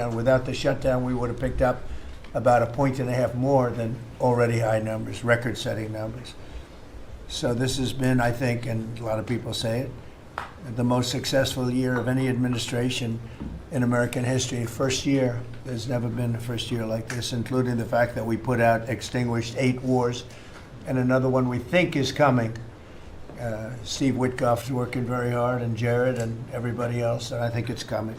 And without the shutdown, we would have picked up about 1.5 points more than already high numbers, record-setting numbers. So this has been, I think, and a lot of people say it, the most successful year of any administration in American history. First year, there's never been a first year like this, including the fact that we extinguished 8 wars, and another one we think is coming. Steve Witkoff's working very hard, and Jared and everybody else, and I think it's coming.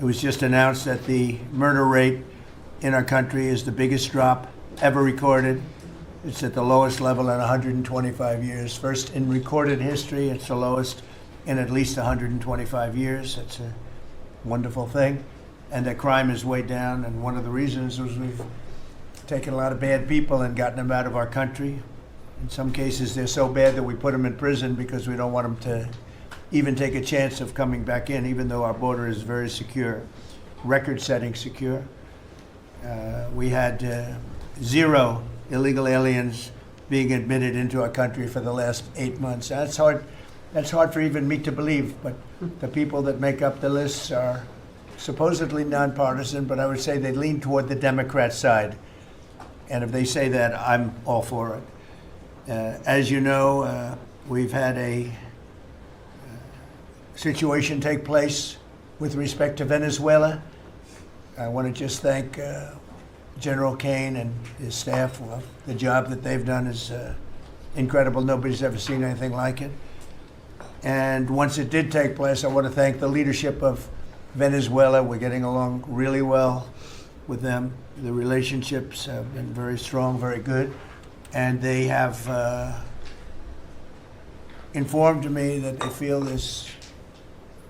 It was just announced that the murder rate in our country is the biggest drop ever recorded. It's at the lowest level in 125 years. First in recorded history, it's the lowest in at least 125 years. It's a wonderful thing. And that crime is way down, and one of the reasons was we've taken a lot of bad people and gotten them out of our country. In some cases, they're so bad that we put them in prison because we don't want them to even take a chance of coming back in, even though our border is very secure, record-setting secure. We had 0 illegal aliens being admitted into our country for the last 8 months. That's hard for even me to believe, but the people that make up the lists are supposedly nonpartisan, but I would say they lean toward the Democrat side. And if they say that, I'm all for it. As you know, we've had a situation take place with respect to Venezuela. I want to just thank General Kane and his staff. Well, the job that they've done is incredible. Nobody's ever seen anything like it. And once it did take place, I want to thank the leadership of Venezuela. We're getting along really well with them. The relationships have been very strong, very good. And they have informed me that they feel there's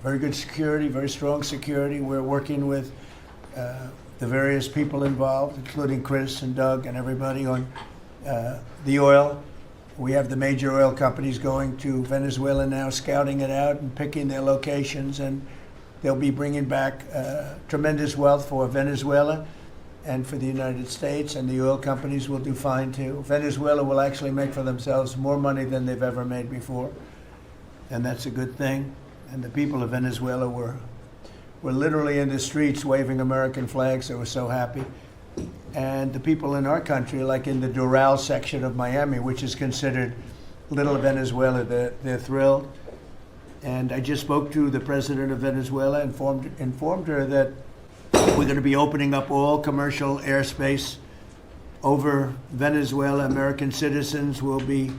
very good security, very strong security. We're working with the various people involved, including Chris and Doug and everybody on the oil. We have the major oil companies going to Venezuela now, scouting it out and picking their locations, and they'll be bringing back tremendous wealth for Venezuela and for the United States, and the oil companies will do fine too. Venezuela will actually make for themselves more money than they've ever made before, and that's a good thing. And the people of Venezuela were literally in the streets waving American flags. They were so happy. And the people in our country, like in the Doral section of Miami, which is considered Little Venezuela, they're thrilled. And I just spoke to the president of Venezuela, informed her that we're going to be opening up all commercial airspace over Venezuela. American citizens will be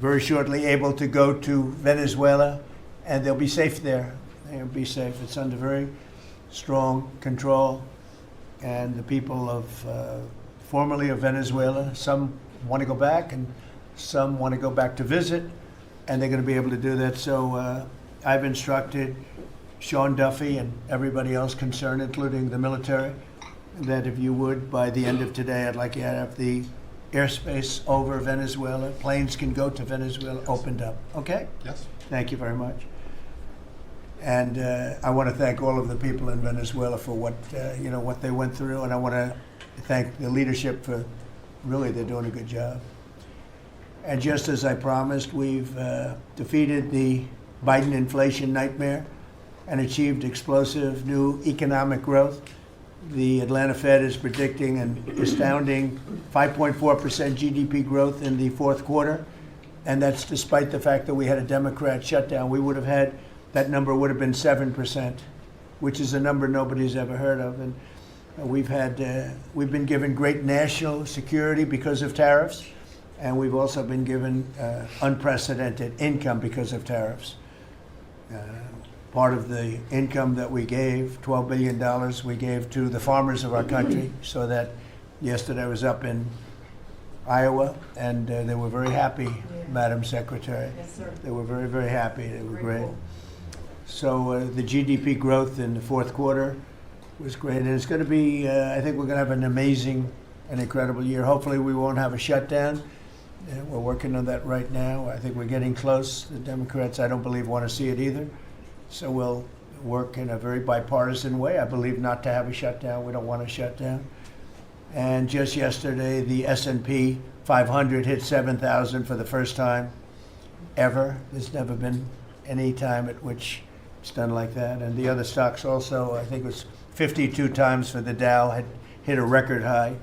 very shortly able to go to Venezuela, and they'll be safe there. They'll be safe. It's under very strong control. And the people of formerly of Venezuela, some want to go back and some want to go back to visit, and they're going to be able to do that. So I've instructed Sean Duffy and everybody else concerned, including the military, that if you would, by the end of today, I'd like you to have the airspace over Venezuela. Planes can go to Venezuela, opened up. Okay? Yes. Thank you very much. And I want to thank all of the people in Venezuela for what they went through, and I want to thank the leadership for really they're doing a good job. And just as I promised, we've defeated the Biden inflation nightmare and achieved explosive new economic growth. The Atlanta Fed is predicting an astounding 5.4% GDP growth in the fourth quarter, and that's despite the fact that we had a Democrat shutdown. That number would have been 7%, which is a number nobody's ever heard of. And we've been given great national security because of tariffs, and we've also been given unprecedented income because of tariffs. Part of the income that we gave, $12 billion, we gave to the farmers of our country, so that yesterday I was up in Iowa, and they were very happy, Madam Secretary. Yes, sir. They were very, very happy. They were great. Cool. So the GDP growth in the fourth quarter was great. And it's going to be, I think we're going to have an amazing and incredible year. Hopefully we won't have a shutdown. We're working on that right now. I think we're getting close. The Democrats, I don't believe, want to see it either. So we'll work in a very bipartisan way. I believe not to have a shutdown. We don't want a shutdown. And just yesterday, the S&P 500 hit 7,000 for the first time ever. There's never been any time at which it's done like that. And the other stocks also, I think it was 52 times for the Dow, had hit a record high.